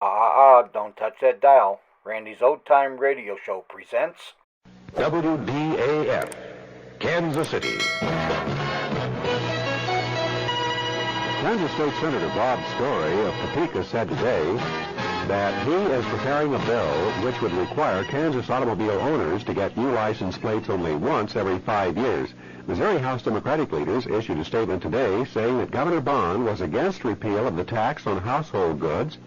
Don't touch that dial. Randy's Old Time Radio Show presents WDAF, Kansas City. Kansas State Senator Bob Story of Topeka said today that he is preparing a bill which would require Kansas automobile owners to get new license plates only once every 5 years. Missouri House Democratic leaders issued a statement today saying that Governor Bond was against repeal of the tax on household goods.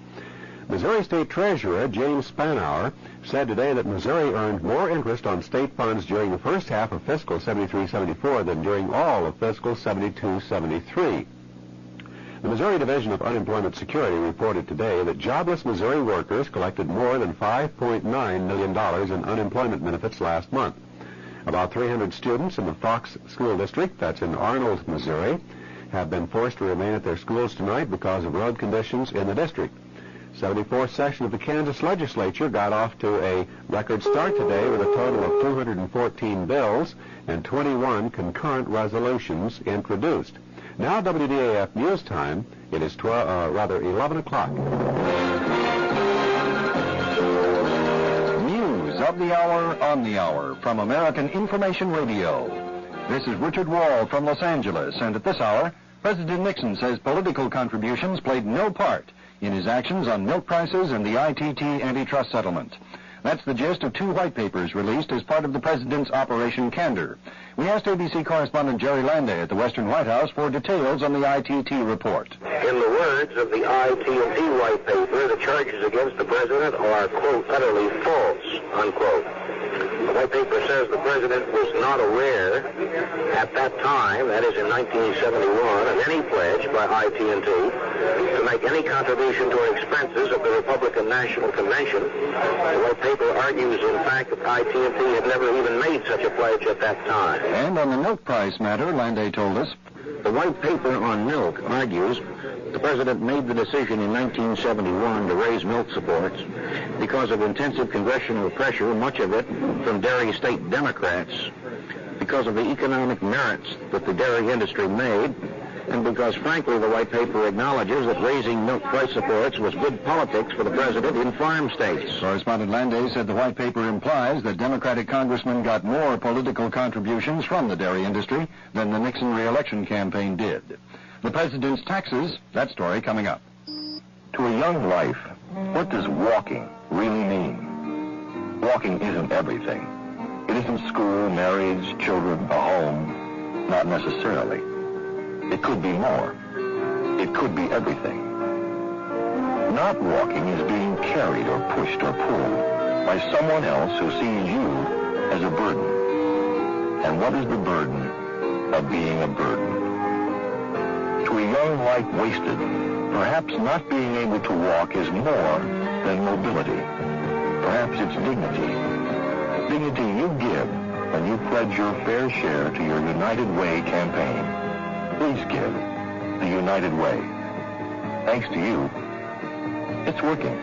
Missouri State Treasurer James Spanauer said today that Missouri earned more interest on state funds during the first half of fiscal 73-74 than during all of fiscal 72-73. The Missouri Division of Unemployment Security reported today that jobless Missouri workers collected more than $5.9 million in unemployment benefits last month. About 300 students in the Fox School District, that's in Arnold, Missouri, have been forced to remain at their schools tonight because of road conditions in the district. 74th session of the Kansas legislature got off to a record start today with a total of 214 bills and 21 concurrent resolutions introduced. Now WDAF News Time. It is 11 o'clock. News of the hour on the hour from American Information Radio. This is Richard Wall from Los Angeles, and at this hour, President Nixon says political contributions played no part in his actions on milk prices and the ITT antitrust settlement. That's the gist of two white papers released as part of the president's Operation Candor. We asked ABC correspondent Jerry Landay at the Western White House for details on the ITT report. In the words of the ITT white paper, the charges against the president are, quote, utterly false, unquote. The white paper says the president was not aware at that time, that is in 1971, of any pledge by ITT to make any contribution toward expenses of the Republican National Convention. The white paper argues, in fact, that ITT had never even made such a pledge at that time. And on the milk price matter, Landay told us, the white paper on milk argues the president made the decision in 1971 to raise milk supports because of intensive congressional pressure, much of it from dairy state Democrats, because of the economic merits that the dairy industry made, and because, frankly, the white paper acknowledges that raising milk price supports was good politics for the president in farm states. Correspondent Landay said the white paper implies that Democratic congressmen got more political contributions from the dairy industry than the Nixon re-election campaign did. The president's taxes, that story coming up. To a young life, what does walking really mean? Walking isn't everything. It isn't school, marriage, children, a home. Not necessarily. It could be more. It could be everything. Not walking is being carried or pushed or pulled by someone else who sees you as a burden. And what is the burden of being a burden? To a young life wasted, perhaps not being able to walk is more than mobility. Perhaps it's dignity. Dignity you give when you pledge your fair share to your United Way campaign. Please give the United Way. Thanks to you, it's working.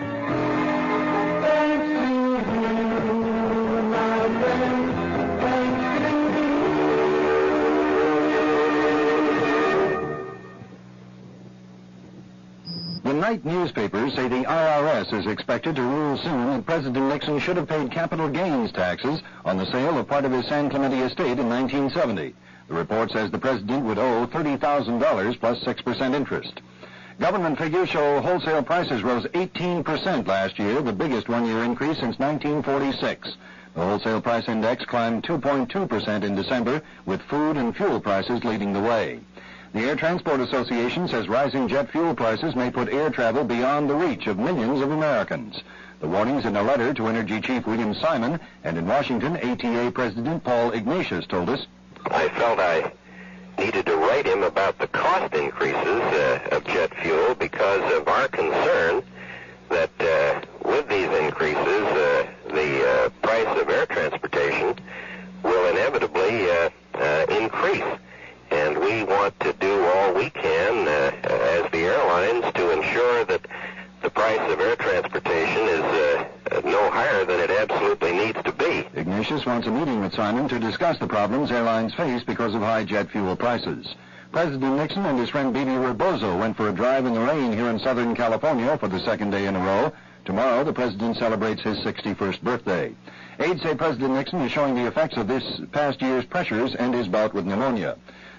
The night newspapers say the IRS is expected to rule soon that President Nixon should have paid capital gains taxes on the sale of part of his San Clemente estate in 1970. The report says the president would owe $30,000 plus 6% interest. Government figures show wholesale prices rose 18% last year, the biggest one-year increase since 1946. The wholesale price index climbed 2.2% in December, with food and fuel prices leading the way. The Air Transport Association says rising jet fuel prices may put air travel beyond the reach of millions of Americans. The warnings in a letter to Energy Chief William Simon, and in Washington, ATA President Paul Ignatius told us, I felt I needed to write him about the cost increases of jet fuel because of our concern that with these increases, the price of air transportation will inevitably increase. And we want to do all we can as the airlines to ensure that the price of air transportation is no higher than it absolutely needs to be. Ignatius wants a meeting with Simon to discuss the problems airlines face because of high jet fuel prices. President Nixon and his friend Bebe Rebozo went for a drive in the rain here in Southern California for the second day in a row. Tomorrow, the president celebrates his 61st birthday. Aides say President Nixon is showing the effects of this past year's pressures and his bout with pneumonia.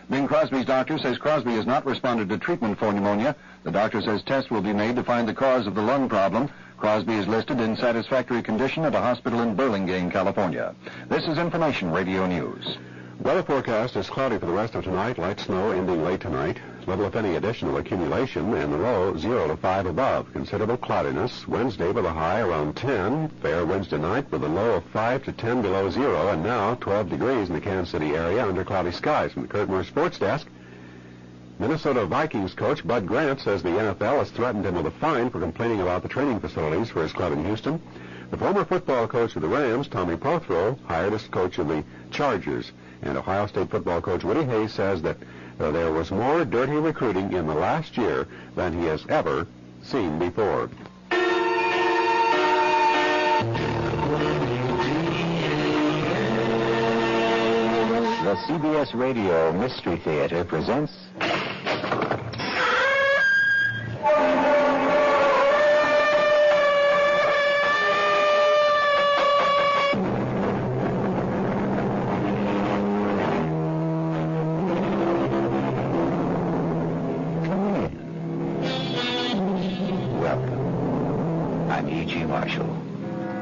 Bing Crosby's doctor says Crosby has not responded to treatment for pneumonia. The doctor says tests will be made to find the cause of the lung problem. Crosby is listed in satisfactory condition at a hospital in Burlingame, California. This is Information Radio News. Weather forecast is cloudy for the rest of tonight, light snow ending late tonight. Little, if any, additional accumulation, and the low 0 to 5 above. Considerable cloudiness. Wednesday with a high around 10. Fair Wednesday night with a low of 5 to 10 below 0, and now 12 degrees in the Kansas City area under cloudy skies. From the Kurt Moore Sports Desk, Minnesota Vikings coach Bud Grant says the NFL has threatened him with a fine for complaining about the training facilities for his club in Houston. The former football coach of the Rams, Tommy Prothro, hired as coach of the Chargers. And Ohio State football coach Woody Hayes says that there was more dirty recruiting in the last year than he has ever seen before. The CBS Radio Mystery Theater presents...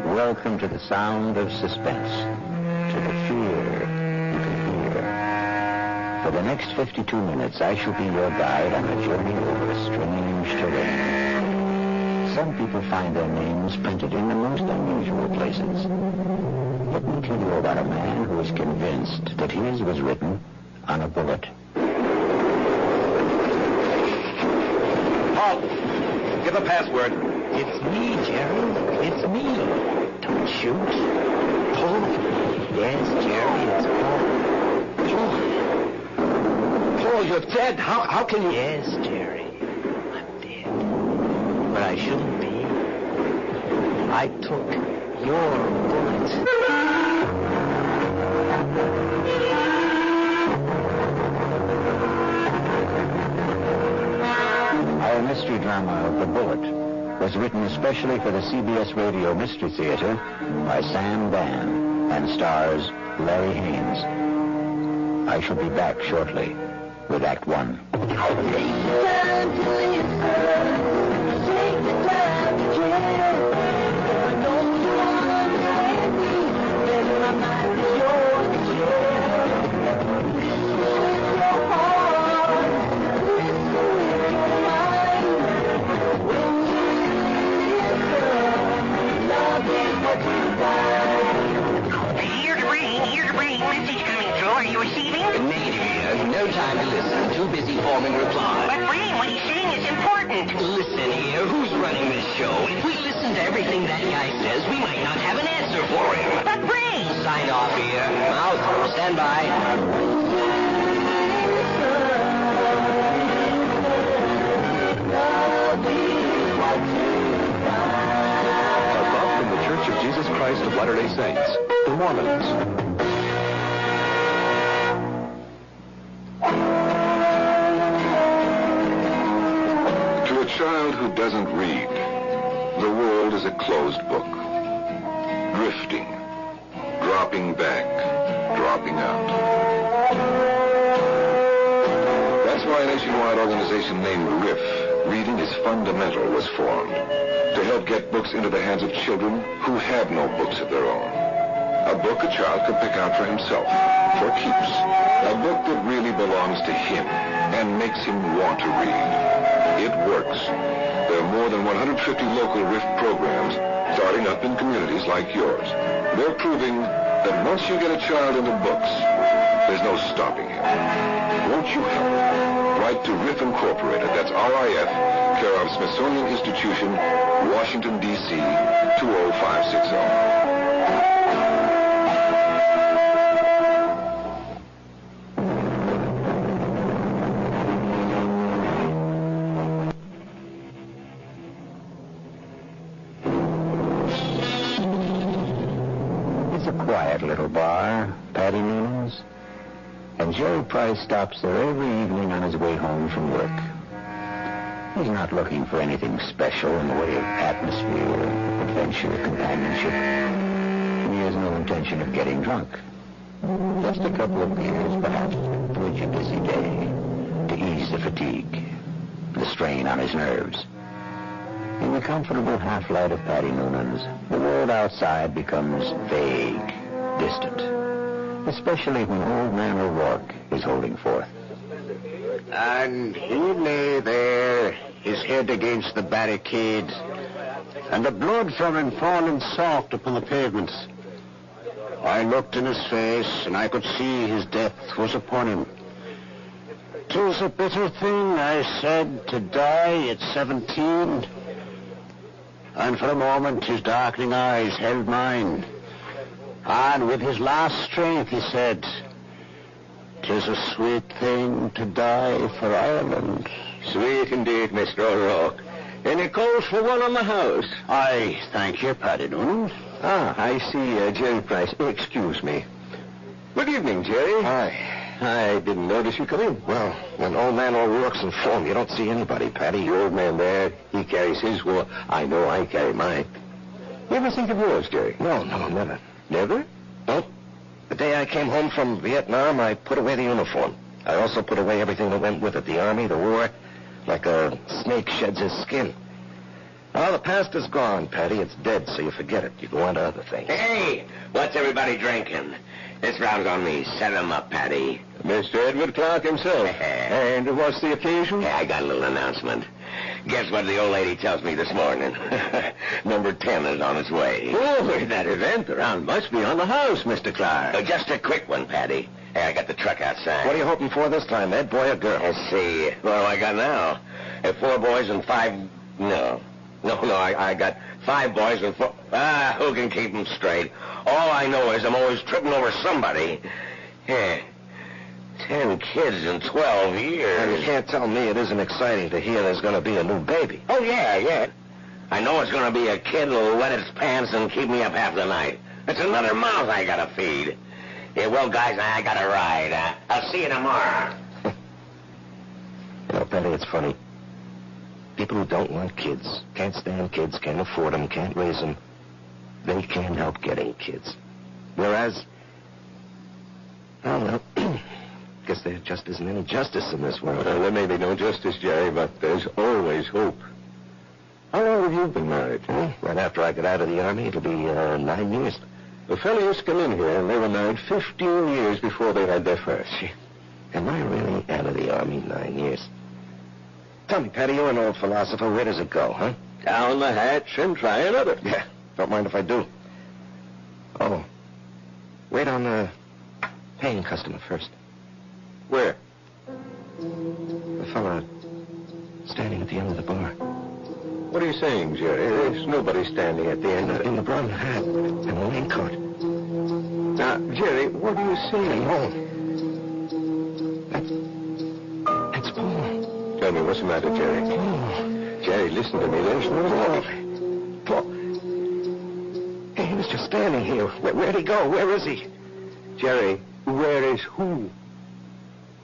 Welcome to the sound of suspense, to the fear you can hear. For the next 52 minutes, I shall be your guide on a journey over a strange terrain. Some people find their names printed in the most unusual places. Let me tell you about a man who is convinced that his was written on a bullet. Halt! Give a password. It's me, Jerry. It's me. Don't shoot. Paul. Yes, Jerry, it's Paul. Paul, you're dead. How can you... Yes, Jerry. I'm dead. But I shouldn't be. I took your bullet. Our mystery drama of The Bullet was written especially for the CBS Radio Mystery Theater by Sam Dann and stars Larry Haynes. I shall be back shortly with Act One. Take the time to listen. Take the time to care. I know you understand me. Then my mind is yours to share. Listen with your heart. Listen with your mind. When you love is what you find. Here's a ring. Message coming through. Are you receiving? Negative here. No time to listen. Too busy forming reply. But Brain, what he's saying is important. Listen here. Who's running this show? If we listen to everything that guy says, we might not have an answer for him. But Brain! Sign off here. Out. Stand by. Above from the Church of Jesus Christ of Latter-day Saints, the Mormons. To a child who doesn't read, the world is a closed book. Drifting, dropping back, dropping out. That's why a nationwide organization named RIF, Reading is Fundamental, was formed to help get books into the hands of children who have no books of their own. A book a child can pick out for himself, for keeps. A book that really belongs to him and makes him want to read. It works. There are more than 150 local RIF programs starting up in communities like yours. They're proving that once you get a child into books, there's no stopping him. Won't you help? Write to RIF Incorporated, that's RIF, care of Smithsonian Institution, Washington, D.C., 20560. It's a quiet little bar, Patty Noonan's. And and Jerry Price stops there every evening on his way home from work. He's not looking for anything special in the way of atmosphere, adventure, companionship. He has no intention of getting drunk. Just a couple of beers, perhaps, to bridge a busy day, to ease the fatigue, the strain on his nerves. In the comfortable half-light of Paddy Noonan's, the world outside becomes vague, distant, especially when Old Man O'Rourke is holding forth. And he lay there, his head against the barricade, and the blood from him falling soft upon the pavements. I looked in his face, and I could see his death was upon him. "'Tis a bitter thing," I said, "to die at 17. And for a moment his darkening eyes held mine. And with his last strength he said, "'Tis a sweet thing to die for Ireland." Sweet indeed, Mr. O'Rourke. Any calls for one on the house? I thank you, Paddy Noonan. Ah, I see, Jerry Price. Excuse me. Good evening, Jerry. I didn't notice you come in. Well, when Old Man O'Rourke's in form, you don't see anybody, Paddy. The old man there, he carries his war. I know I carry mine. You ever think of yours, Jerry? No, never. Never? No. The day I came home from Vietnam, I put away the uniform. I also put away everything that went with it, the army, the war, like a snake sheds his skin. Well, the past is gone, Paddy. It's dead, so you forget it. You go on to other things. Hey, what's everybody drinking? This round's on me. Set 'em up, Paddy. Mr. Edward Clark himself. And what's the occasion? I got a little announcement. Guess what the old lady tells me this morning? Number 10 is on its way. Oh, that event around must be on the house, Mr. Clark. Just a quick one, Paddy. Hey, I got the truck outside. What are you hoping for this time, Ed? Boy or girl? Let's see. What do I got now? 4 boys and 5... No, I got 5 boys and 4... who can keep them straight? All I know is I'm always tripping over somebody. 10 kids in 12 years. And you can't tell me it isn't exciting to hear there's going to be a new baby. Oh, yeah. I know it's going to be a kid who'll wet its pants and keep me up half the night. It's another mouth I got to feed. Yeah, well, guys, I got to ride. I'll see you tomorrow. You know, Paddy, it's funny. People who don't want kids, can't stand kids, can't afford them, can't raise them, they can't help getting kids. Whereas, well, guess there just isn't any justice in this world. There may be no justice, Jerry, but there's always hope. How long have you been married? Right after I got out of the army, it'll be 9 years. The fellow used to come in here, and they were married 15 years before they had their first. Am I really out of the army 9 years? Tell me, Paddy, you're an old philosopher. Where does it go, huh? Down the hatch and try another. Yeah, don't mind if I do. Oh, wait on the paying customer first. Where? The fella standing at the end of the bar. What are you saying, Jerry? There's nobody standing at the end of it. In the brown hat and the raincoat. Now, Jerry, what are you saying? That's Paul. Tell me, what's the matter, Jerry? Paul. Jerry, listen to me. There's no more. Paul. Hey, he was just standing here. Where'd he go? Where is he? Jerry, where is who?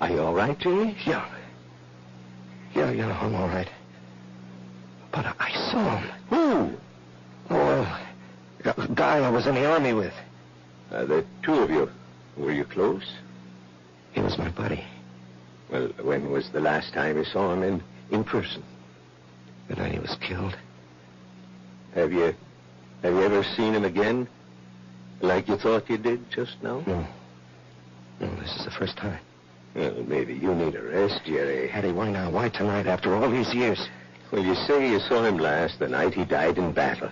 Are you all right, Jerry? Yeah, I'm all right. But I saw him. Who? Oh, a guy I was in the army with. The two of you. Were you close? He was my buddy. Well, when was the last time you saw him in person? The night he was killed. Have you ever seen him again? Like you thought you did just now? No, this is the first time. Well, maybe you need a rest, Jerry. Hattie, why now? Why tonight after all these years? Well, you say you saw him last the night he died in battle.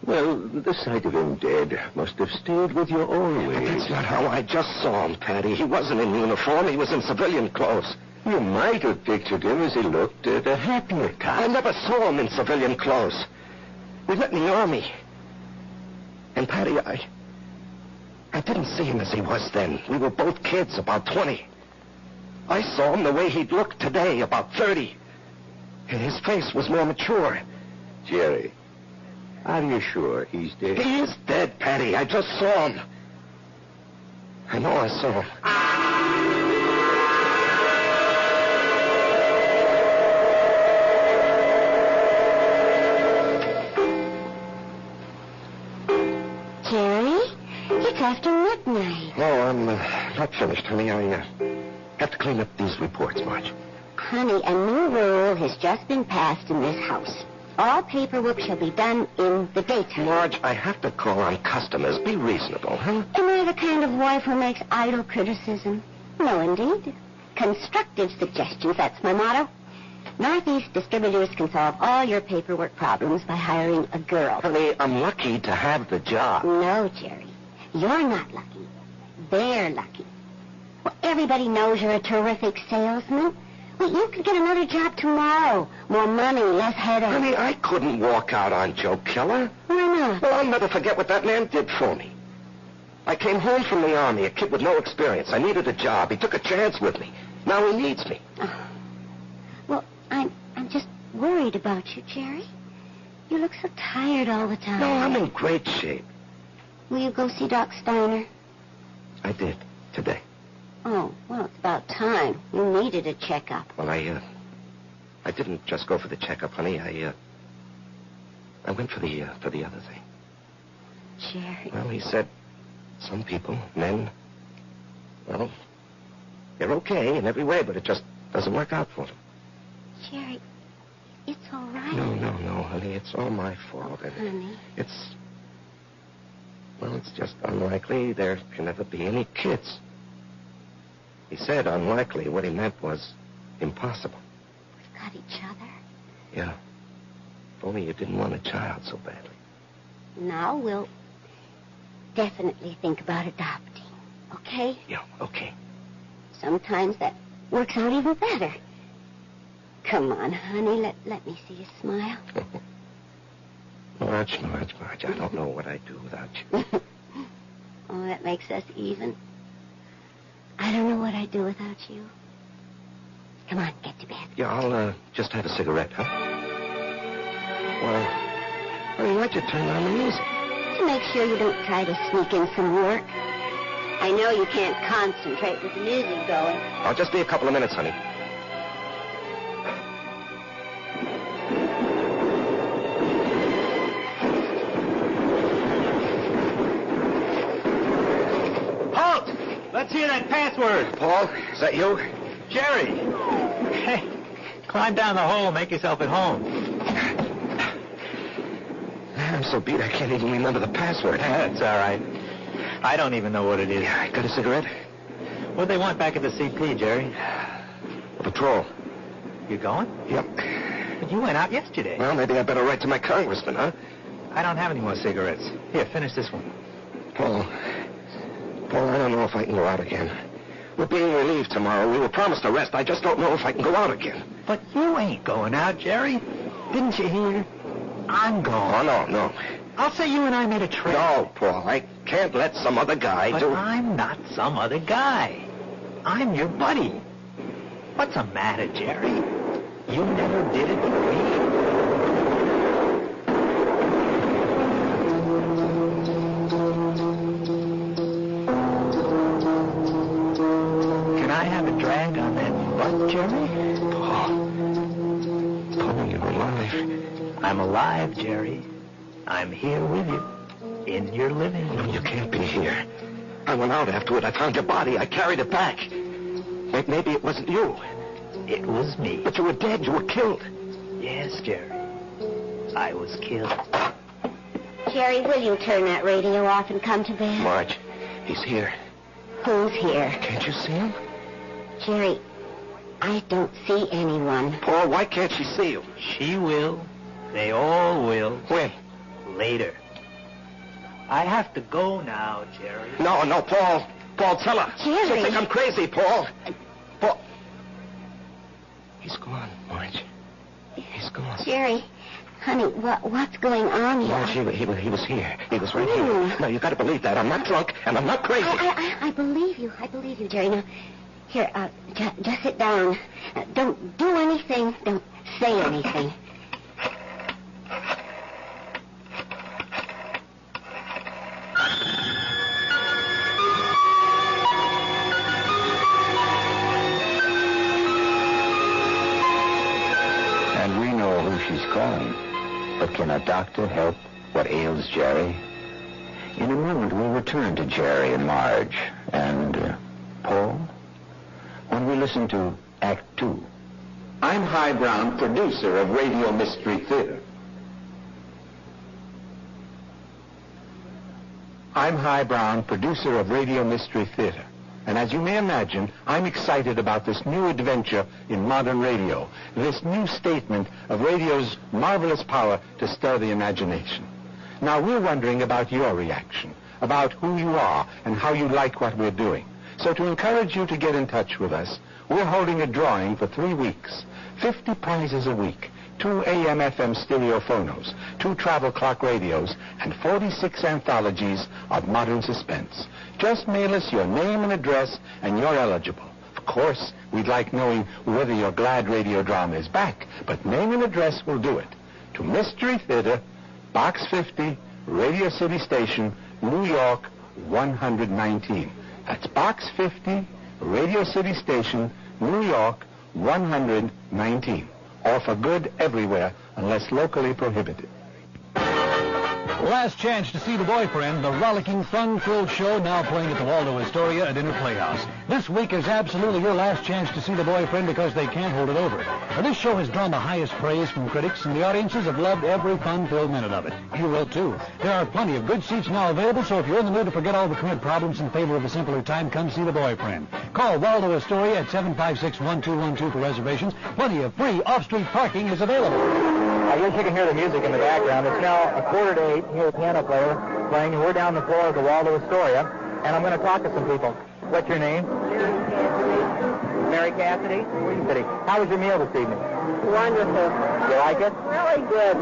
Well, the sight of him dead must have stayed with you always. But that's not how I just saw him, Paddy. He wasn't in uniform. He was in civilian clothes. You might have pictured him as he looked at a happier time. I never saw him in civilian clothes. We met in the army. And, Paddy, I didn't see him as he was then. We were both kids, about 20. I saw him the way he'd looked today, about 30. And his face was more mature. Jerry, are you sure he's dead? He is dead, Paddy. I just saw him. I know I saw him. after midnight. No, I'm not finished, honey. I have to clean up these reports, Marge. Honey, a new rule has just been passed in this house. All paperwork shall be done in the daytime. Marge, I have to call on customers. Be reasonable, huh? Am I the kind of wife who makes idle criticism? No, indeed. Constructive suggestions, that's my motto. Northeast Distributors can solve all your paperwork problems by hiring a girl. Honey, I'm lucky to have the job. No, Jerry. You're not lucky. They're lucky. Well, everybody knows you're a terrific salesman. Well, you could get another job tomorrow. More money, less headache. Honey, I couldn't walk out on Joe Keller. Why not? Well, I'll never forget what that man did for me. I came home from the Army, a kid with no experience. I needed a job. He took a chance with me. Now he needs me. Oh. Well, I'm just worried about you, Jerry. You look so tired all the time. No, I'm in great shape. Will you go see Doc Steiner? I did, today. Oh, well, it's about time. You needed a checkup. Well, I didn't just go for the checkup, honey. I went for the other thing. Jerry. Well, he said some people, men, well, they're okay in every way, but it just doesn't work out for them. Jerry, it's all right. No, honey. It's all my fault. Oh, honey. It's just unlikely there can ever be any kids. He said unlikely. What he meant was impossible. We've got each other. Yeah. If only you didn't want a child so badly. Now we'll definitely think about adopting. Okay? Yeah, okay. Sometimes that works out even better. Come on, honey. Let me see you smile. Marge, I don't know what I'd do without you. Oh, that makes us even. I don't know what I'd do without you. Come on, get to bed. Yeah, I'll just have a cigarette, huh? Well, honey, why'd you turn on the music? To make sure you don't try to sneak in some work. I know you can't concentrate with the music going. I'll just be a couple of minutes, honey. Let's hear that password. Paul, is that you? Jerry. Hey, climb down the hole and make yourself at home. I'm so beat I can't even remember the password. That's all right. I don't even know what it is. Yeah, got a cigarette? What'd they want back at the CP, Jerry? A patrol. You going? Yep. But you went out yesterday. Well, maybe I better write to my congressman, huh? I don't have any more cigarettes. Here, finish this one. Paul, I don't know if I can go out again. We're being relieved tomorrow. We were promised a rest. I just don't know if I can go out again. But you ain't going out, Jerry. Didn't you hear? I'm going. Oh, no. I'll say you and I made a trade. No, Paul, I can't let some other guy But I'm not some other guy. I'm your buddy. What's the matter, Jerry? You never did it for me. Drag on that butt, Jerry? Paul, you're alive. I'm alive, Jerry. I'm here with you. In your living room. No, you can't be here. I went out afterward. I found your body. I carried it back. Maybe it wasn't you. It was me. But you were dead. You were killed. Yes, Jerry. I was killed. Jerry, will you turn that radio off and come to bed? Marge, he's here. Who's here? Can't you see him? Jerry, I don't see anyone. Paul, why can't she see you? She will. They all will. When? Later. I have to go now, Jerry. No, Paul. Paul, tell her. Jerry. She'll think I'm crazy, Paul. Paul. He's gone, Marge. He's gone. Jerry, honey, what's going on here? Marge, he was here. He was right here. No, you got to believe that. I'm not drunk, and I'm not crazy. I believe you. I believe you, Jerry. Now, here, just sit down. Don't do anything. Don't say anything. And we know who she's calling. But can a doctor help what ails Jerry? In a moment, we'll return to Jerry and Marge. And, Paul, when we listen to Act 2. I'm High Brown, producer of Radio Mystery Theater. I'm High Brown, producer of Radio Mystery Theater. And as you may imagine, I'm excited about this new adventure in modern radio, this new statement of radio's marvelous power to stir the imagination. Now, we're wondering about your reaction, about who you are and how you like what we're doing. So to encourage you to get in touch with us, we're holding a drawing for 3 weeks. 50 prizes a week, 2 AM/FM stereophonos, 2 travel clock radios, and 46 anthologies of modern suspense. Just mail us your name and address, and you're eligible. Of course, we'd like knowing whether your glad radio drama is back, but name and address will do it. To Mystery Theater, Box 50, Radio City Station, New York, 119. That's Box 50, Radio City Station, New York, 119. Or for good everywhere, unless locally prohibited. Last chance to see The Boyfriend, the rollicking, fun-filled show now playing at the Waldo Astoria at Inner Playhouse. This week is absolutely your last chance to see The Boyfriend because they can't hold it over. Now, this show has drawn the highest praise from critics, and the audiences have loved every fun-filled minute of it. You will, too. There are plenty of good seats now available, so if you're in the mood to forget all the current problems in favor of a simpler time, come see The Boyfriend. Call Waldo Astoria at 756-1212 for reservations. Plenty of free off-street parking is available. You can hear the music in the background. It's now 7:45. Here's a piano player playing, and we're down the floor of the Waldo Astoria, and I'm going to talk to some people. What's your name? Mary Cassidy. Queen City. How was your meal this evening? Wonderful. You like it? Really good.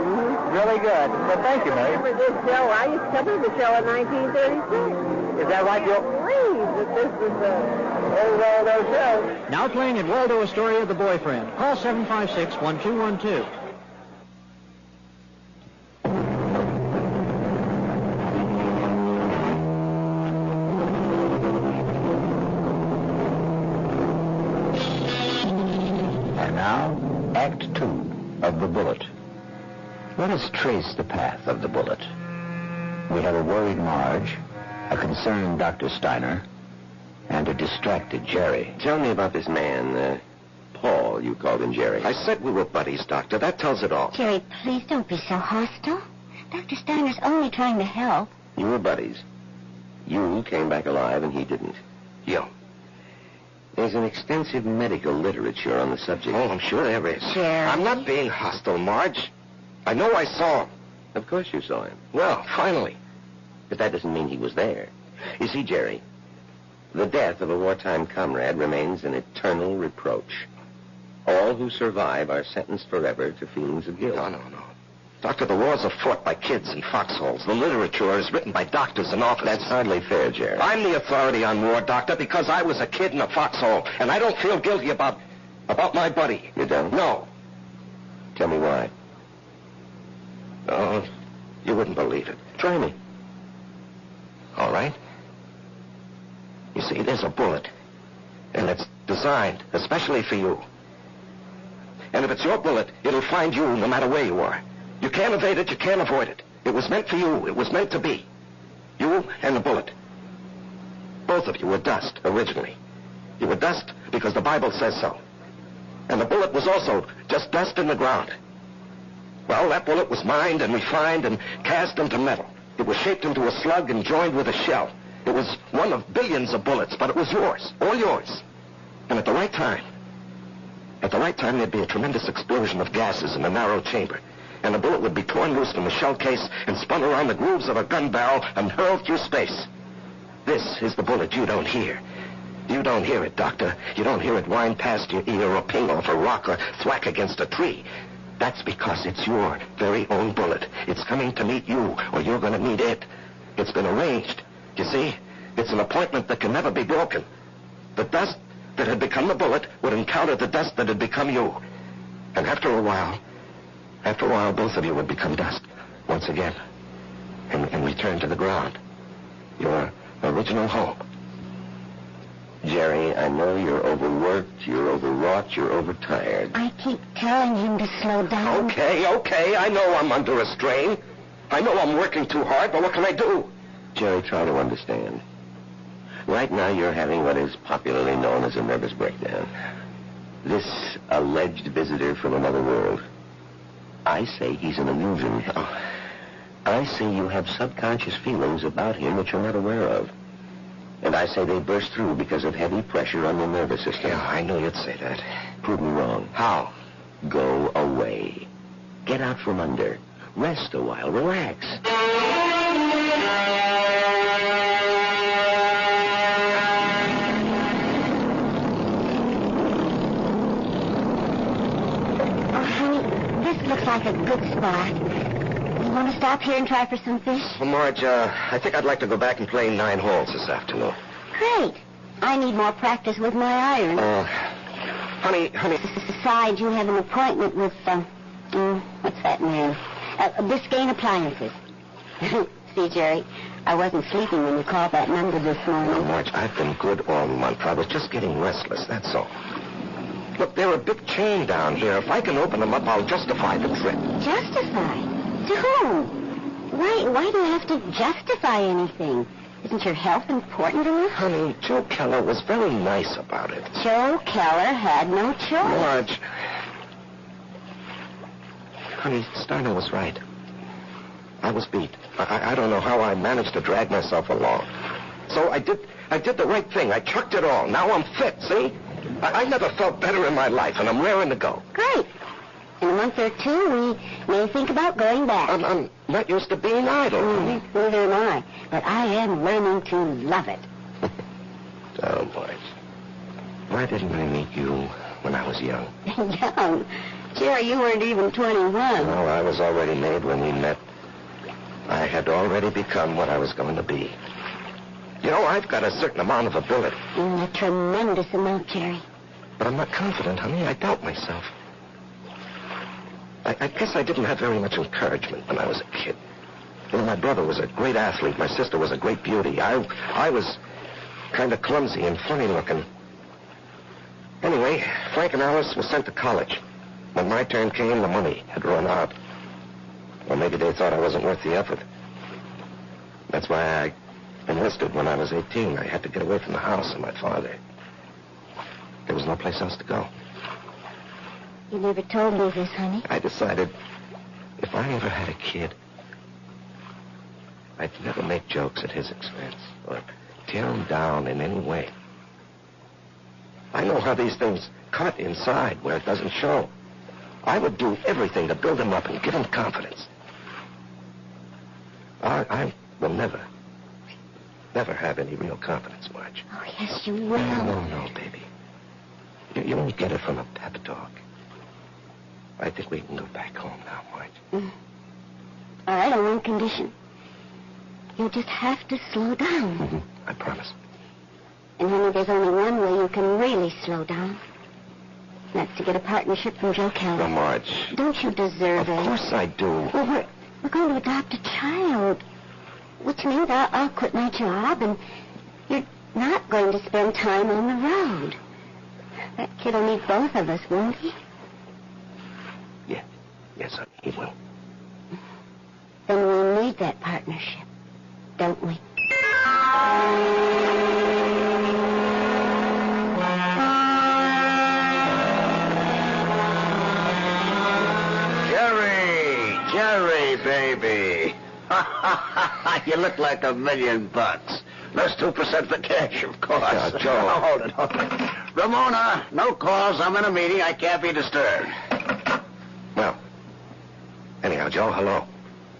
Really good. Well, thank you, Mary. I remember this show. I used to cover the show in 1936. Is that right, Bill? Please, that this was the old Waldo show. Now playing at Waldo Astoria, The Boyfriend. Call 756-1212. Act 2 of The Bullet. Let us trace the path of the bullet. We have a worried Marge, a concerned Dr. Steiner, and a distracted Jerry. Tell me about this man, Paul, you called him Jerry. I said we were buddies, Doctor. That tells it all. Jerry, please don't be so hostile. Dr. Steiner's only trying to help. You were buddies. You came back alive and he didn't. You. There's an extensive medical literature on the subject. Oh, I'm sure there is. Jerry. I'm not being hostile, Marge. I know I saw him. Of course you saw him. Well, finally. But that doesn't mean he was there. You see, Jerry, the death of a wartime comrade remains an eternal reproach. All who survive are sentenced forever to feelings of guilt. No. Doctor, the wars are fought by kids in foxholes. The literature is written by doctors and officers. That's hardly fair, Jerry. I'm the authority on war, Doctor, because I was a kid in a foxhole, and I don't feel guilty about my buddy. You don't? No. Tell me why. Oh, you wouldn't believe it. Try me. All right. You see, there's a bullet, and it's designed especially for you. And if it's your bullet, it'll find you no matter where you are. You can't evade it, you can't avoid it. It was meant for you. It was meant to be. You and the bullet. Both of you were dust, originally. You were dust because the Bible says so. And the bullet was also just dust in the ground. Well, that bullet was mined and refined and cast into metal. It was shaped into a slug and joined with a shell. It was one of billions of bullets, but it was yours, all yours. And at the right time, there'd be a tremendous explosion of gases in the narrow chamber. And the bullet would be torn loose from the shell case and spun around the grooves of a gun barrel and hurled through space. This is the bullet you don't hear. You don't hear it, Doctor. You don't hear it whine past your ear or ping off a rock or thwack against a tree. That's because it's your very own bullet. It's coming to meet you, or you're going to meet it. It's been arranged. You see? It's an appointment that can never be broken. The dust that had become the bullet would encounter the dust that had become you. And after a while, both of you would become dust once again and return to the ground. Your original home. Jerry, I know you're overworked, you're overwrought, you're overtired. I keep telling him to slow down. Okay. I know I'm under a strain. I know I'm working too hard, but what can I do? Jerry, try to understand. Right now, you're having what is popularly known as a nervous breakdown. This alleged visitor from another world. I say he's an illusion. I say you have subconscious feelings about him that you're not aware of. And I say they burst through because of heavy pressure on your nervous system. Yeah, I knew you'd say that. Prove me wrong. How? Go away. Get out from under. Rest a while. Relax. Looks like a good spot. You want to stop here and try for some fish? Well, Marge, I think I'd like to go back and play 9 holes this afternoon. Great. I need more practice with my iron. Honey. Besides, you have an appointment with, what's that name? Biscayne Appliances. See, Jerry, I wasn't sleeping when you called that number this morning. No, Marge, I've been good all month. I was just getting restless, that's all. Look, they're a big chain down here. If I can open them up, I'll justify the trip. Justify? To whom? Why do you have to justify anything? Isn't your health important enough? Honey, Joe Keller was very nice about it. Joe Keller had no choice. Marge. Honey, Steiner was right. I was beat. I don't know how I managed to drag myself along. So I did the right thing. I chucked it all. Now I'm fit, see? I never felt better in my life, and I'm raring to go. Great. In a month or two, we may think about going back. I'm not used to being idle. Neither am I. But I am learning to love it. Oh, boy. Why didn't I meet you when I was young? Young? Jerry, you weren't even 21. No, I was already made when we met. I had already become what I was going to be. You know, I've got a certain amount of ability. A tremendous amount, Jerry. But I'm not confident, honey. I doubt myself. I guess I didn't have very much encouragement when I was a kid. You know, my brother was a great athlete. My sister was a great beauty. I was kind of clumsy and funny looking. Anyway, Frank and Alice were sent to college. When my turn came, the money had run out. Or maybe they thought I wasn't worth the effort. That's why I enlisted when I was 18. I had to get away from the house and my father. There was no place else to go. You never told me this, honey. I decided if I ever had a kid, I'd never make jokes at his expense or tear him down in any way. I know how these things cut inside where it doesn't show. I would do everything to build him up and give him confidence. I will never have any real confidence, Marge. Oh, yes, you will. No, baby. You won't get it from a pep talk. I think we can go back home now, Marge. All right, on one condition. You just have to slow down. I promise. And, honey, there's only one way you can really slow down. That's to get a partnership from Joe Keller. No, Marge. Don't you deserve it? Of course I do. Well, we're going to adopt a child, which means I'll quit my job, and you're not going to spend time on the road. That kid will need both of us, won't he? Yes, honey, he will. Then we need that partnership, don't we? Jerry, baby. You look like $1 million. Less 2% for cash, of course. Joe. Now, hold it. Ramona, no calls. I'm in a meeting. I can't be disturbed. Well, anyhow, Joe, hello.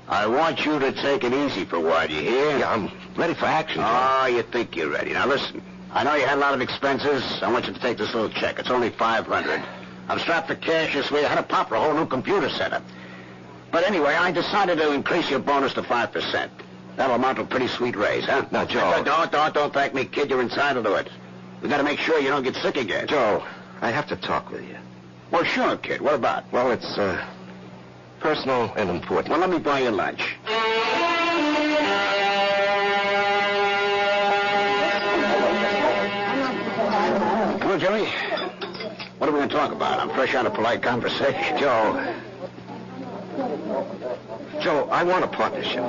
I want you to take it easy for a while, you hear? Yeah, I'm ready for action, Joe. Oh, you think you're ready. Now, listen. I know you had a lot of expenses. I want you to take this little check. It's only $500. I'm strapped for cash this week. I had to pop for a whole new computer setup. But anyway, I decided to increase your bonus to 5%. That'll amount to a pretty sweet raise, huh? Now, Joe. Don't thank me, kid. You're entitled to it. We got to make sure you don't get sick again. Joe, I have to talk with you. Well, sure, kid. What about? Well, it's personal and important. Well, let me buy you lunch. Come on, Jimmy. What are we going to talk about? I'm fresh out of polite conversation. Joe, I want a partnership.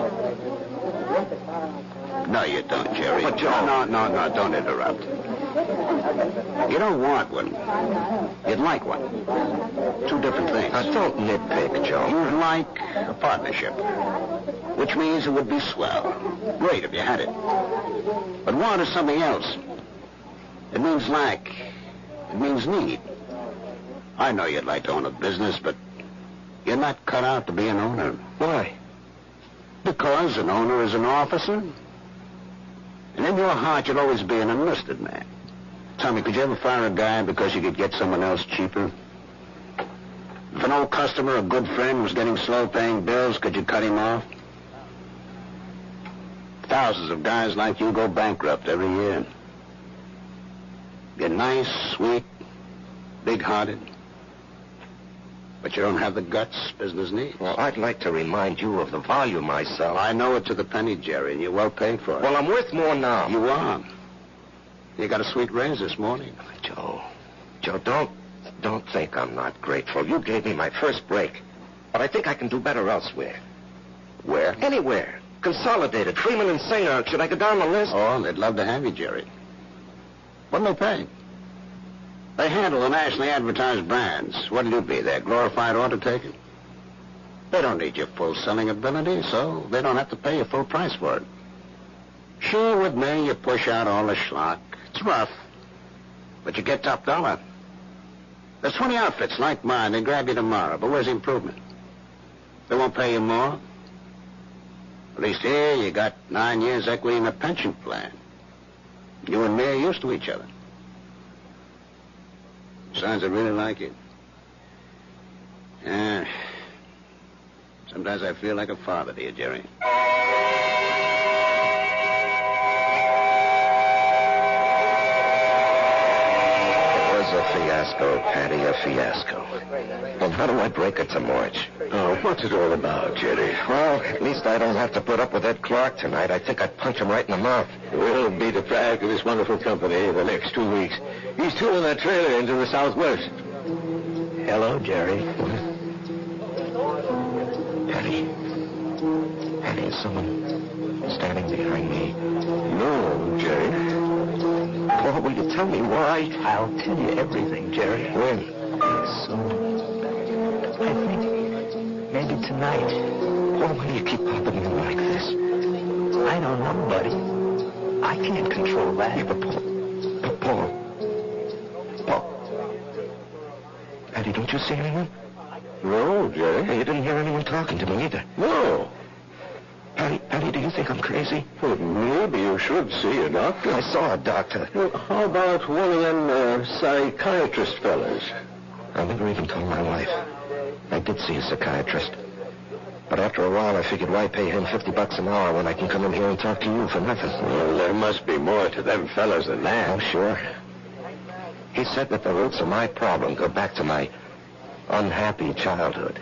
No, you don't, Jerry. But, Joe... No, don't interrupt. You don't want one. You'd like one. Two different things. Don't nitpick, Joe. You'd like a partnership, which means it would be swell. Great if you had it. But want is something else. It means lack. It means need. I know you'd like to own a business, but you're not cut out to be an owner. Why? Because an owner is an officer. And in your heart, you'll always be an enlisted man. Tell me, could you ever fire a guy because you could get someone else cheaper? If an old customer, a good friend, was getting slow paying bills, could you cut him off? Thousands of guys like you go bankrupt every year. You're nice, sweet, big-hearted. But you don't have the guts business needs. Well, I'd like to remind you of the volume I sell. I know it to the penny, Jerry, and you're well paid for it. Well, I'm worth more now. You are. You got a sweet raise this morning. Joe, don't think I'm not grateful. You gave me my first break. But I think I can do better elsewhere. Where? Anywhere. Consolidated, Freeman and Singer. Should I go down the list? Oh, they'd love to have you, Jerry. What do they pay? They handle the nationally advertised brands. What'll you be, their glorified order taker? They don't need your full selling ability, so they don't have to pay you full price for it. Sure, with me, you push out all the schlock. It's rough, but you get top dollar. There's 20 outfits like mine. They grab you tomorrow, but where's the improvement? They won't pay you more. At least here, you got 9 years equity in a pension plan. You and me are used to each other. Besides, I really like you. Yeah. Sometimes I feel like a father to you, Jerry. A fiasco, Patty, a fiasco. Well, how do I break it to March? Oh, what's it all about, Jerry? Well, at least I don't have to put up with Ed Clark tonight. I think I'd punch him right in the mouth. We'll be deprived of this wonderful company the next 2 weeks. He's towing that trailer into the Southwest. Hello, Jerry. Patty, is someone standing behind me? No, Jerry. Paul, will you tell me why? I'll tell you everything, Jerry. When? Soon. I think maybe tonight. Paul, why do you keep popping me like this? I don't know, buddy. I can't control that. Yeah, but Paul. Patty, don't you see anyone? No, Jerry. Hey, you didn't hear anyone talking to me either. No. Patty, do you think I'm crazy? Well, maybe you should see a doctor. I saw a doctor. Well, how about one of them psychiatrist fellas? I never even told my wife. I did see a psychiatrist. But after a while, I figured why pay him $50 an hour when I can come in here and talk to you for nothing? Well, there must be more to them fellas than that. Oh, sure. He said that the roots of my problem go back to my unhappy childhood.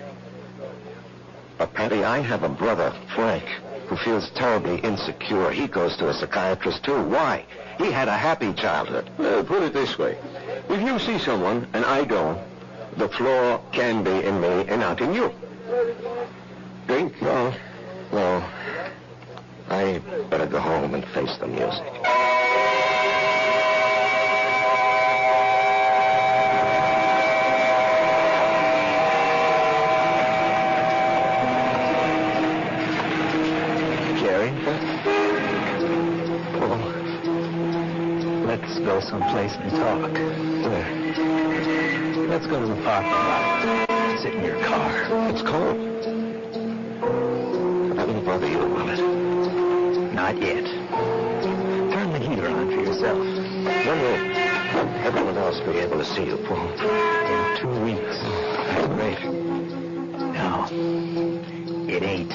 But, Patty, I have a brother, Frank, who feels terribly insecure. He goes to a psychiatrist, too. Why? He had a happy childhood. Well, put it this way. If you see someone, and I don't, the flaw can be in me and not in you. Drink? No. I better go home and face the music. Let's go someplace and talk. Where? Let's go to the parking lot. Sit in your car. It's cold. That won't bother you, will it? Not yet. Turn the heater on for yourself. When will everyone else be able to see you, Paul? In 2 weeks. That's great. No, it ain't.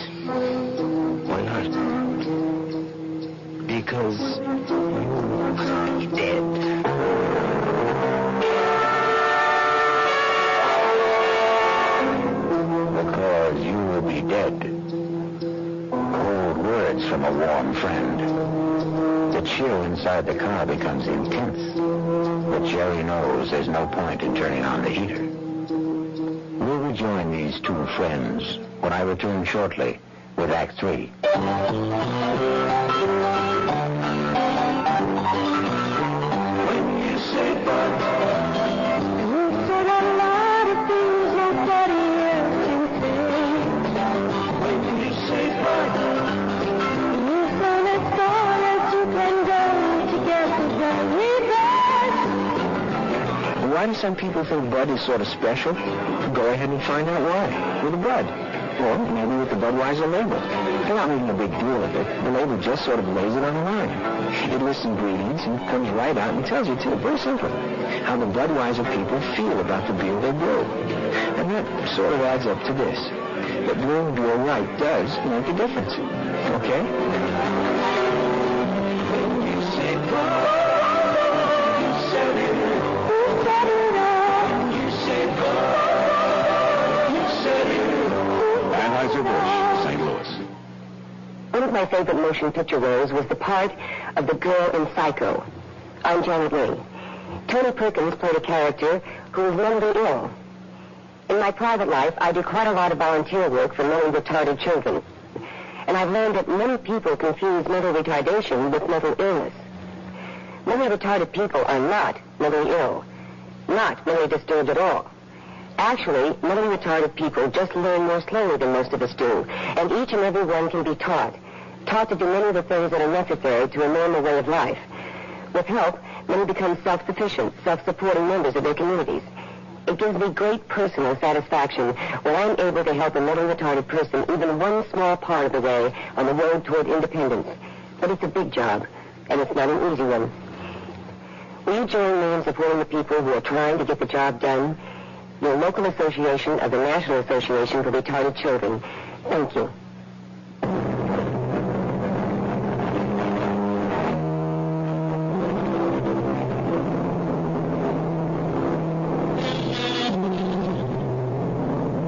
Why not? Because you'll be dead. Because you will be dead. Cold words from a warm friend. The chill inside the car becomes intense. But Jerry knows there's no point in turning on the heater. We'll rejoin these two friends when I return shortly with Act 3. Why do some people think Bud is sort of special? Go ahead and find out why. With Bud. Or maybe with the Budweiser label. They're not making a big deal of it. The label just sort of lays it on the line. It lists ingredients and comes right out and tells you, too, very simple, how the Budweiser people feel about the beer they brew. And that sort of adds up to this. That brewing beer right does make a difference. Okay? You say Bud. St. Louis. One of my favorite motion picture roles was the part of the girl in Psycho. I'm Janet Leigh. Tony Perkins played a character who was mentally ill. In my private life, I do quite a lot of volunteer work for mentally retarded children. And I've learned that many people confuse mental retardation with mental illness. Mentally retarded people are not mentally ill, not mentally disturbed at all. Actually, mentally retarded people just learn more slowly than most of us do, and each and every one can be taught to do many of the things that are necessary to a normal way of life. With help, many become self-sufficient, self-supporting members of their communities. It gives me great personal satisfaction when I'm able to help a mentally retarded person even one small part of the way on the road toward independence. But it's a big job, and it's not an easy one. Will you join me in supporting the people who are trying to get the job done? Your local association of the National Association for Retarded Children. Thank you.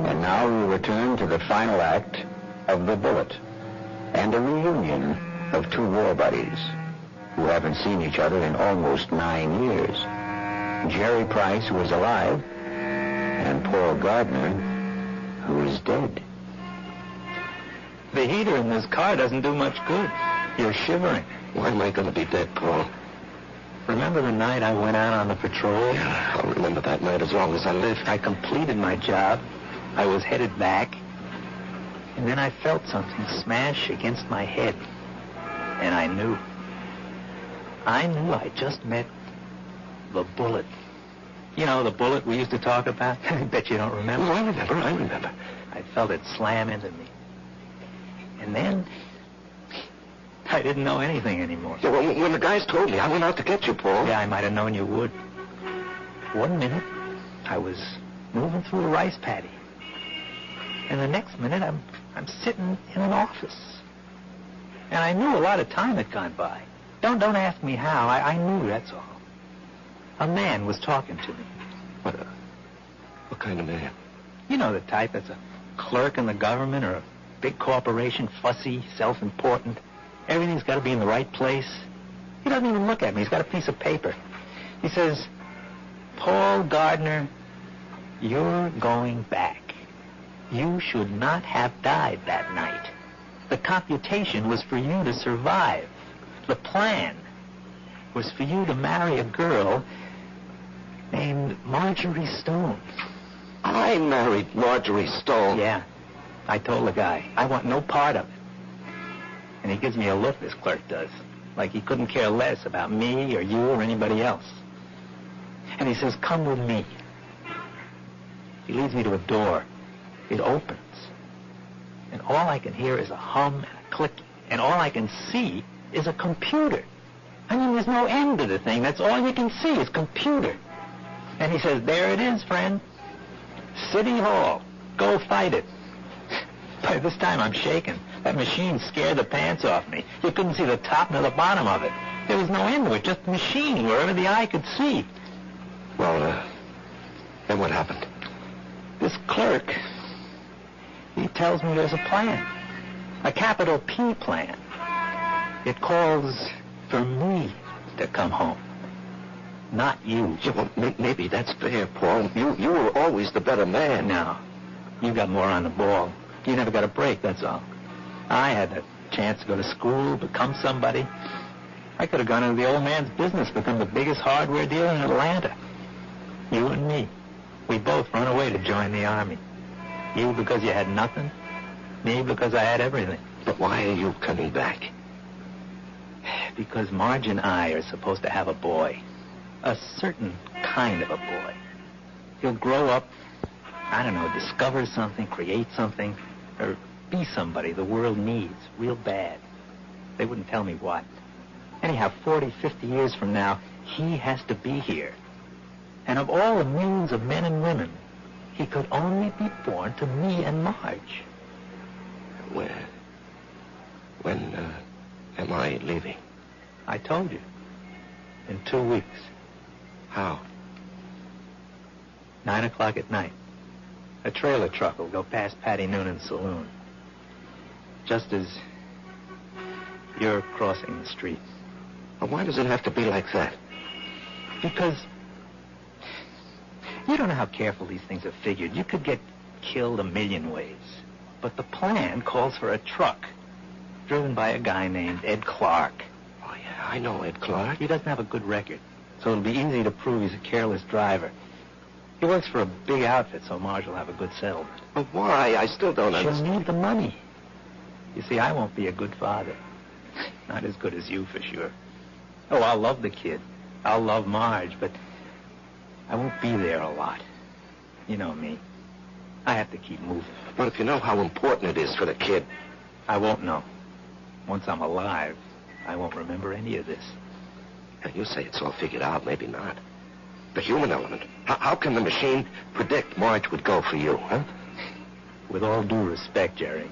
And now we return to the final act of The Bullet and a reunion of two war buddies who haven't seen each other in almost 9 years. Jerry Price, who is alive, and Paul Gardner, who is dead. The heater in this car doesn't do much good. You're shivering. Why am I going to be dead, Paul? Remember the night I went out on the patrol? Yeah, I'll remember that night as long as I live. I completed my job. I was headed back. And then I felt something smash against my head. And I knew I just met the Bullet. You know, the Bullet we used to talk about? I bet you don't remember. Oh, I remember. I felt it slam into me. And then, I didn't know anything anymore. Yeah, well, when the guys told me, I went out to get you, Paul. Yeah, I might have known you would. 1 minute, I was moving through a rice paddy. And the next minute, I'm sitting in an office. And I knew a lot of time had gone by. Don't ask me how. I knew, that's all. A man was talking to me. What kind of man? You know the type that's a clerk in the government or a big corporation, fussy, self-important. Everything's got to be in the right place. He doesn't even look at me. He's got a piece of paper. He says, Paul Gardner, you're going back. You should not have died that night. The computation was for you to survive. The plan was for you to marry a girl named Marjorie Stone. I married Marjorie Stone. Yeah. I told the guy, I want no part of it. And he gives me a look, this clerk does, like he couldn't care less about me or you or anybody else. And he says, come with me. He leads me to a door. It opens. And all I can hear is a hum and a clicking. And all I can see is a computer. I mean, there's no end to the thing. That's all you can see is computer. And he says, there it is, friend. City Hall. Go fight it. By this time, I'm shaking. That machine scared the pants off me. You couldn't see the top nor the bottom of it. There was no end to it, just machine wherever the eye could see. Well, then what happened? This clerk, he tells me there's a plan. A capital P plan. It calls for me to come home. Not you. Yeah, well, maybe that's fair, Paul. You were always the better man. No. You got more on the ball. You never got a break, that's all. I had the chance to go to school, become somebody. I could have gone into the old man's business, become the biggest hardware dealer in Atlanta. You and me. We both run away to join the Army. You because you had nothing. Me because I had everything. But why are you coming back? Because Marge and I are supposed to have a boy. A certain kind of a boy. He'll grow up, I don't know, discover something, create something, or be somebody the world needs real bad. They wouldn't tell me what. Anyhow, 40, 50 years from now, he has to be here. And of all the millions of men and women, he could only be born to me and Marge. When am I leaving? I told you. In 2 weeks. How? 9 o'clock at night. A trailer truck will go past Patty Noonan's saloon. Just as you're crossing the street. Well, why does it have to be like that? Because you don't know how careful these things are figured. You could get killed a million ways. But the plan calls for a truck driven by a guy named Ed Clark. Oh, yeah, I know Ed Clark. He doesn't have a good record, so it'll be easy to prove he's a careless driver. He works for a big outfit, so Marge will have a good settlement. But why? I still don't understand. She'll need the money. You see, I won't be a good father. Not as good as you, for sure. Oh, I'll love the kid. I'll love Marge, but I won't be there a lot. You know me. I have to keep moving. But if you know how important it is for the kid... I won't know. Once I'm alive, I won't remember any of this. And you say it's all figured out, maybe not. The human element. How can the machine predict Marge would go for you, huh? With all due respect, Jerry,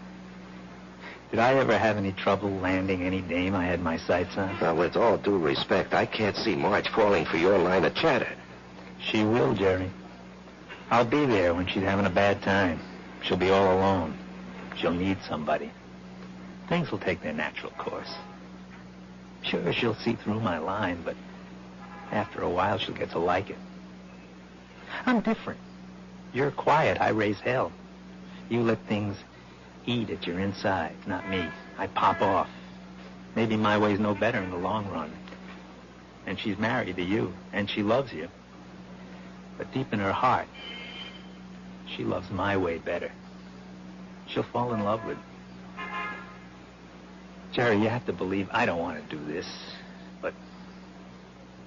did I ever have any trouble landing any dame I had my sights on? Now, with all due respect, I can't see Marge falling for your line of chatter. She will, Jerry. I'll be there when she's having a bad time. She'll be all alone. She'll need somebody. Things will take their natural course. Sure, she'll see through my line, but after a while she'll get to like it. I'm different. You're quiet. I raise hell. You let things eat at your inside, not me. I pop off. Maybe my way's no better in the long run. And she's married to you, and she loves you. But deep in her heart, she loves my way better. She'll fall in love with me. Jerry, you have to believe I don't want to do this, but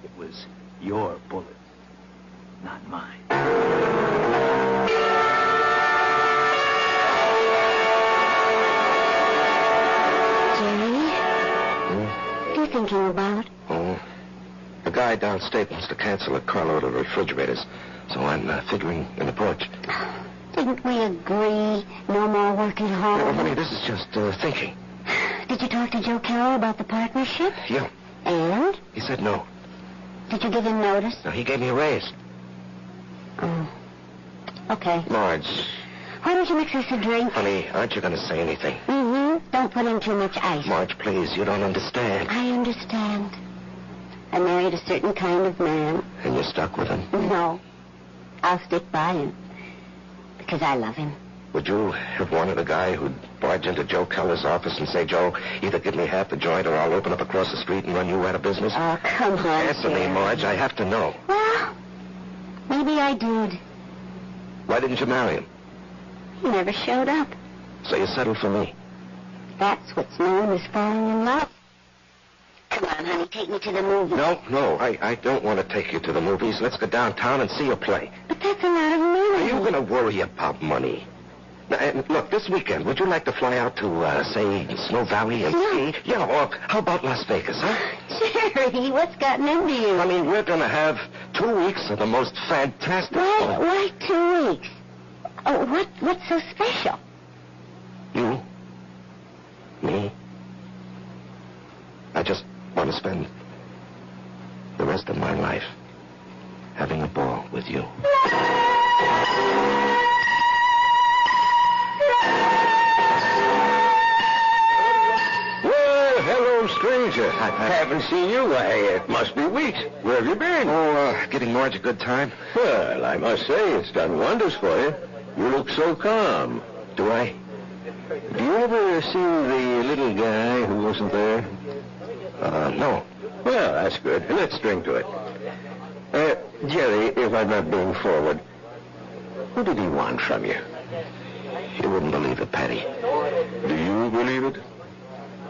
it was your bullet, not mine. Jerry? What are you thinking about? Oh, the guy downstate wants to cancel a carload of refrigerators, so I'm figuring an approach. Didn't we agree no more work at home? No, honey, this is just thinking. Did you talk to Joe Carroll about the partnership? Yeah. And? He said no. Did you give him notice? No, he gave me a raise. Oh. Okay. Marge. Why don't you mix us a drink? Honey, aren't you going to say anything? Mm-hmm. Don't put in too much ice. Marge, please, you don't understand. I understand. I married a certain kind of man. And you're stuck with him? No. I'll stick by him. Because I love him. Would you have wanted a guy who'd barge into Joe Keller's office and say, Joe, either give me half the joint or I'll open up across the street and run you out of business? Oh, come on, Answer me, Marge. I have to know. Well, maybe I did. Why didn't you marry him? He never showed up. So you settled for me? That's what's known as falling in love. Come on, honey, take me to the movies. No, I don't want to take you to the movies. Let's go downtown and see a play. But that's a lot of money. Are you going to worry about money? Now, look, this weekend, would you like to fly out to, say, Snow Valley and ski? Yeah, or how about Las Vegas, huh? Jerry, what's gotten into you? I mean, we're going to have 2 weeks of the most fantastic... Why 2 weeks? Oh, what's so special? You. Me. I just want to spend the rest of my life having a ball with you. Well, hello, stranger. I haven't seen you. Why, it must be weeks. Where have you been? Oh, getting Marge a good time. Well, I must say, it's done wonders for you. You look so calm. Do I? Do you ever see the little guy who wasn't there? No. Well, that's good. Let's drink to it. Jerry, if I'm not being forward, what did he want from you? You wouldn't believe it, Patty. Do you believe it?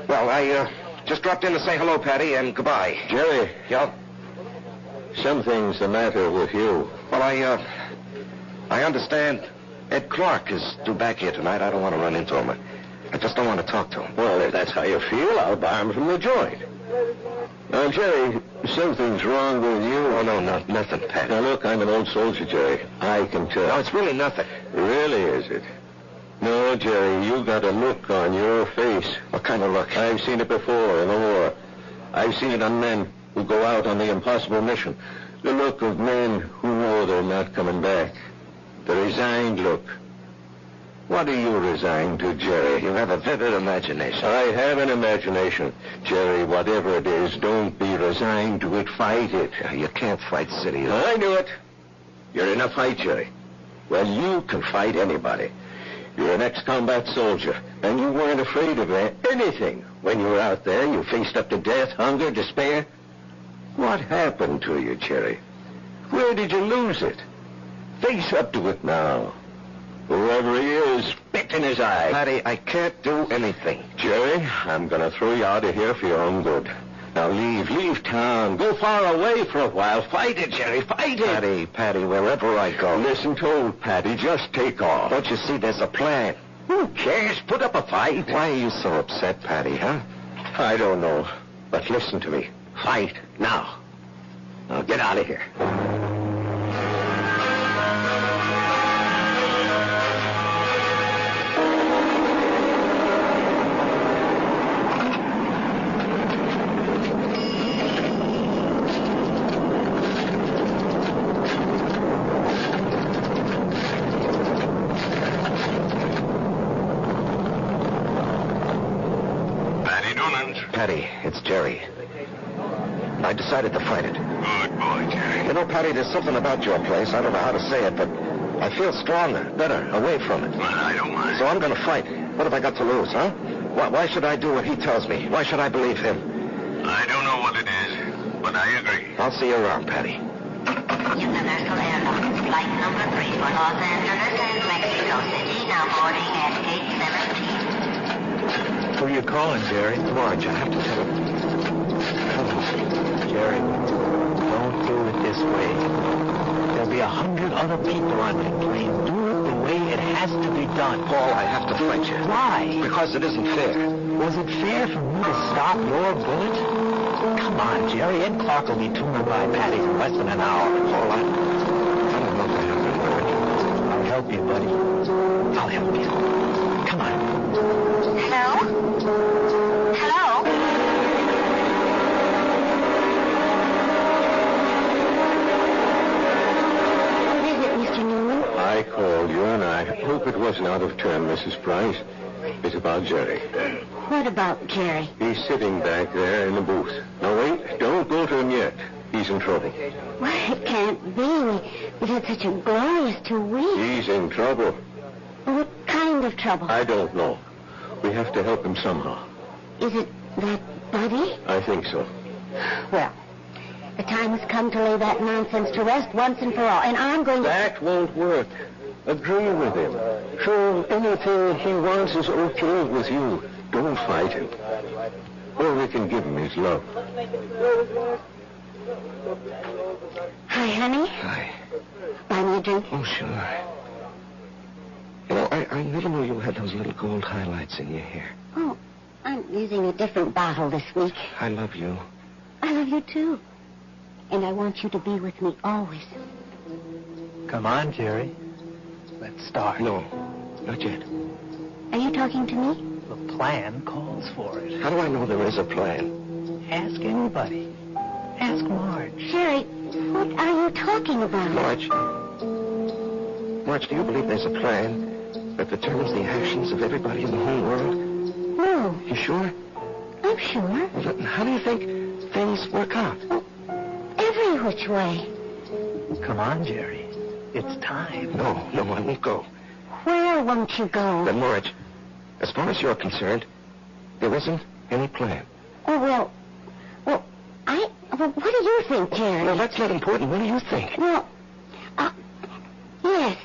Well, I just dropped in to say hello, Patty, and goodbye. Jerry. Yeah? Something's the matter with you. Well, I understand Ed Clark is due back here tonight. I don't want to run into him. I just don't want to talk to him. Well, if that's how you feel, I'll buy him from the joint. Now, Jerry, something's wrong with you. Oh, no, nothing, Pat. Now, look, I'm an old soldier, Jerry. I can tell. No, it's really nothing. Really, is it? No, Jerry, you got a look on your face. What kind of look? I've seen it before in the war. I've seen it on men who go out on the impossible mission. The look of men who know they're not coming back. The resigned look. What are you resigned to, Jerry? You have a vivid imagination. I have an imagination. Jerry, whatever it is, don't be resigned to it. Fight it. You can't fight City. I knew it. You're in a fight, Jerry. Well, you can fight anybody. You're an ex-combat soldier, and you weren't afraid of anything. When you were out there, you faced up to death, hunger, despair. What happened to you, Jerry? Where did you lose it? Face up to it now. Whoever he is, spit in his eye. Patty, I can't do anything. Jerry, I'm going to throw you out of here for your own good. Now leave town. Go far away for a while. Fight it, Jerry, fight it. Patty, wherever I go. Listen to old Patty, just take off. Don't you see there's a plan? Who cares? Put up a fight. Why are you so upset, Patty, huh? I don't know. But listen to me. Fight now. Now get out of here. Patty, it's Jerry. I decided to fight it. Good boy, Jerry. You know, Patty, there's something about your place. I don't know how to say it, but I feel stronger, better, away from it. Well, I don't mind. So I'm going to fight. What have I got to lose, huh? Why should I do what he tells me? Why should I believe him? I don't know what it is, but I agree. I'll see you around, Patty. Universal Airlines, flight number 3 for Los Angeles and Mexico City, now boarding at gate 17. Who are you calling, Jerry? Marge, I have to tell him. Jerry, don't do it this way. There'll be 100 other people on that plane. Do it the way it has to be done. Paul, I have to fight you. Why? Because it isn't fair. Was it fair for me to stop your bullet? Come on, Jerry. Ed Clark will be tuning by Patty in less than an hour. Paul, I don't know if I have the word. I'll help you, buddy. I'll help you. Come on. Hello? Hello? What is it, Mr. Newman? I called you, and I hope it wasn't out of turn, Mrs. Price. It's about Jerry. What about Jerry? He's sitting back there in the booth. Now, wait. Don't go to him yet. He's in trouble. Why, it can't be. We've had such a glorious 2 weeks. He's in trouble. What kind of trouble? I don't know. We have to help him somehow. Is it that Buddy? I think so. Well, the time has come to lay that nonsense to rest once and for all, and I'm going to... That won't work. Agree with him. Show him anything he wants is okay with you. Don't fight him. All we can give him is love. Hi, honey. Hi. Buy me a drink? Oh, sure. You know, I never knew you had those little gold highlights in your hair. Oh, I'm using a different bottle this week. I love you. I love you, too. And I want you to be with me always. Come on, Jerry. Let's start. No, not yet. Are you talking to me? The plan calls for it. How do I know there is a plan? Ask anybody. Ask Marge. Jerry, what are you talking about? Marge, do you believe there's a plan that determines the actions of everybody in the whole world? No. You sure? I'm sure. Well, then how do you think things work out? Oh, every which way. Come on, Jerry. It's time. No, I won't go. Where won't you go? Then, Marge, As far as you're concerned, there isn't any plan. Oh, well, what do you think, Jerry? Well, that's not important. What do you think? Well, yes.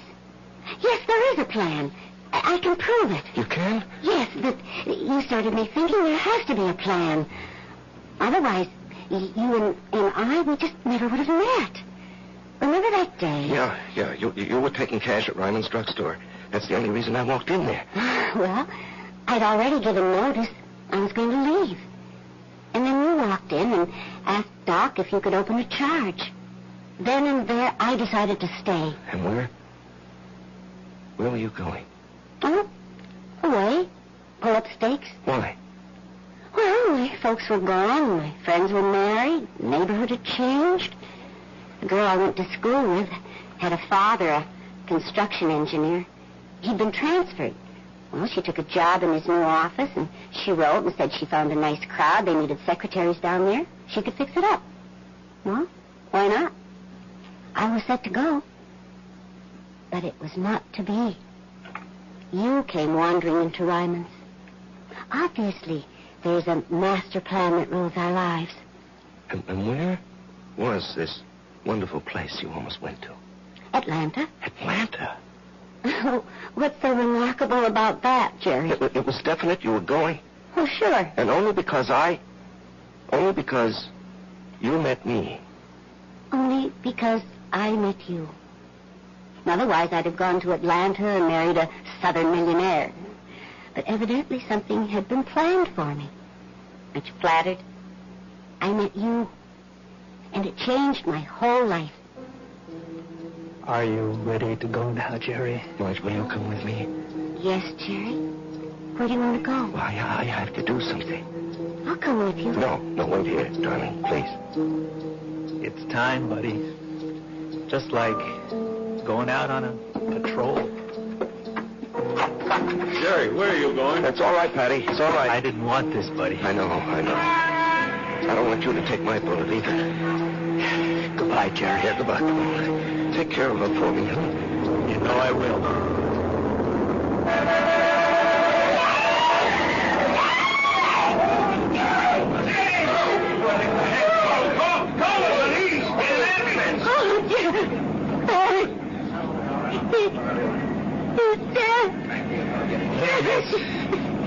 Yes, there is a plan. I can prove it. You can? Yes, but you started me thinking there has to be a plan. Otherwise, you and I, we just never would have met. Remember that day? Yeah. You were taking cash at Ryman's drugstore. That's the only reason I walked in there. Well, I'd already given notice I was going to leave. And then you walked in and asked Doc if you could open a charge. Then and there, I decided to stay. And where were you going? Oh, away. Pull up stakes. Why? Well, my folks were gone. My friends were married. The neighborhood had changed. The girl I went to school with had a father, a construction engineer. He'd been transferred. Well, she took a job in his new office, and she wrote and said she found a nice crowd. They needed secretaries down there. She could fix it up. Well, why not? I was set to go. But it was not to be. You came wandering into Ryman's. Obviously, there's a master plan that rules our lives. And where was this wonderful place you almost went to? Atlanta. Atlanta? Oh, what's so remarkable about that, Jerry? It was definite you were going? Oh, sure. And only because you met me. Only because I met you. Otherwise, I'd have gone to Atlanta and married a southern millionaire. But evidently something had been planned for me. Aren't you flattered? I met you, and it changed my whole life. Are you ready to go now, Jerry? Marge, will you come with me? Yes, Jerry. Where do you want to go? Well, I have to do something. I'll come with you. No, wait here, darling, please. It's time, buddy. Just like going out on a patrol. Jerry, where are you going? That's all right, Patty. It's all right. I didn't want this, buddy. I know. I don't want you to take my bullet either. Goodbye, Jerry. Yeah, goodbye. Come on. Take care of her for me, huh? You know I will.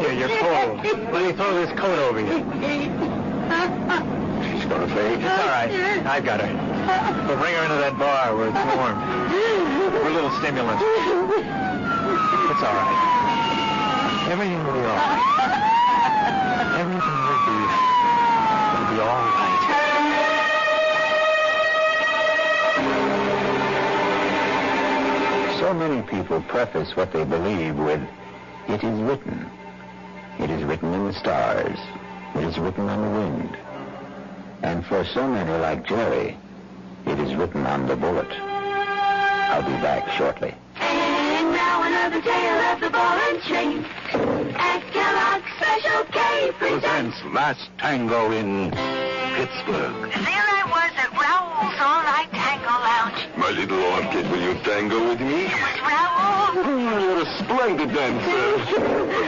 Here, you're cold. Let me throw this coat over you. She's gonna fade. It's all right. I've got her. We'll bring her into that bar where it's warm. We're a little stimulant. It's all right. Everything will be all right. Everything will be all right. So many people preface what they believe with, "It is written." It is written in the stars. It is written on the wind. And for so many like Jerry, it is written on the bullet. I'll be back shortly. And now another tale of the ball and chain. As Kellogg's Special K presents Last Tango in Pittsburgh. There I was at Raoul's All Night Tango Lounge. My little orchid, will you tango with me? It was Raoul. You're a splendid dancer.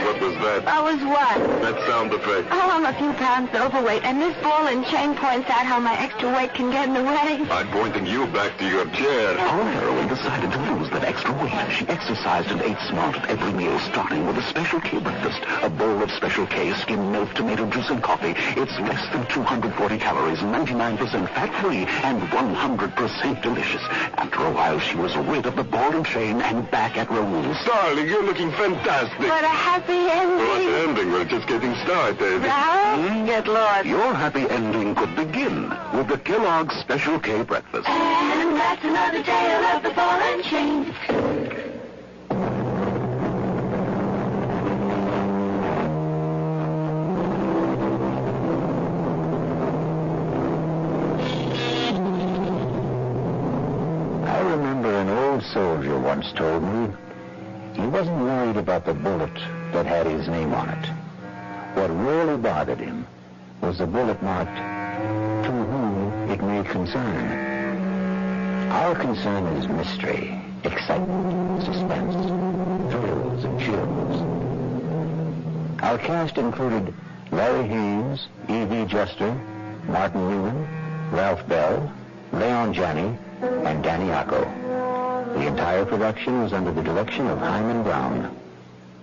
What was that? I was what? That sound effect. Oh, I'm a few pounds overweight, and this ball and chain points out how my extra weight can get in the way. I'm pointing you back to your chair. Our heroine decided to lose that extra weight. She exercised and ate smart at every meal, starting with a Special K breakfast. A bowl of Special K, skim milk, tomato juice, and coffee. It's less than 240 calories, 99% fat-free, and 100% delicious. After a while, she was rid of the ball and chain and back at Raoul's. Darling, you're looking fantastic. But a happy ending. What ending? We're just getting started. Raoul, get lost. Your happy ending could begin with the Kellogg's Special K breakfast. And that's another tale of the ball and chain. I remember an old soldier once told me he wasn't worried about the bullet that had his name on it. What really bothered him was the bullet marked, "To whom it may concern." Our concern is mystery, excitement, suspense, thrills, and chills. Our cast included Larry Haynes, E.V. Juster, Martin Newman, Ralph Bell, Leon Janney, and Danny Acco. The entire production was under the direction of Hyman Brown.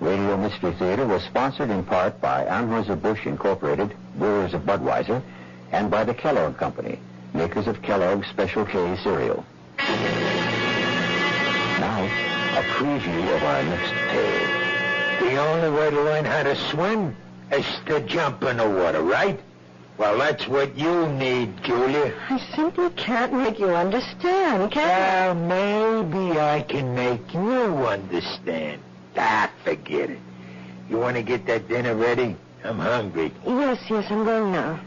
Radio Mystery Theater was sponsored in part by Anheuser-Busch Incorporated, brewers of Budweiser, and by the Kellogg Company, makers of Kellogg's Special K cereal. Now, a preview of our next tale. The only way to learn how to swim is to jump in the water, right? Well, that's what you need, Julia. I simply can't make you understand, can Well, maybe I can make you understand. Forget it. You want to get that dinner ready? I'm hungry. Yes, I'm going now.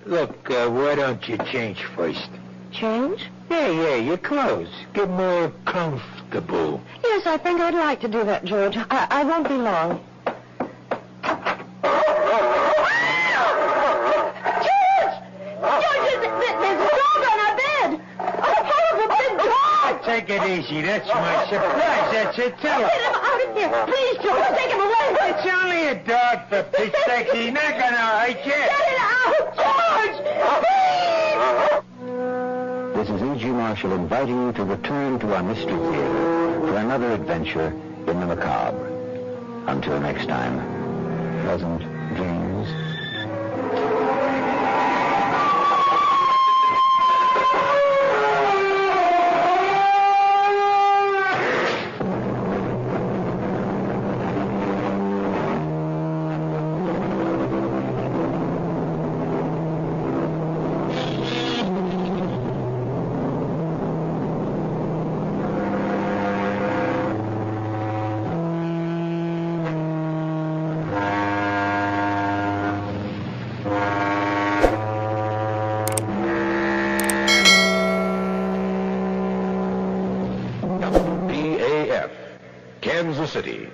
Look, why don't you change first? Change? Yeah, your clothes. Get more comfortable. Yes, I think I'd like to do that, George. I won't be long. Take it easy. That's my surprise. That's it, too. Get him out of here. Please, George, take him away. It's only a dog, for Pete's sake. He's not going to hurt you. Get it out, George! This is E.G. Marshall inviting you to return to our Mystery Theater for another adventure in the macabre. Until next time, pleasant dreams. PAF, Kansas City.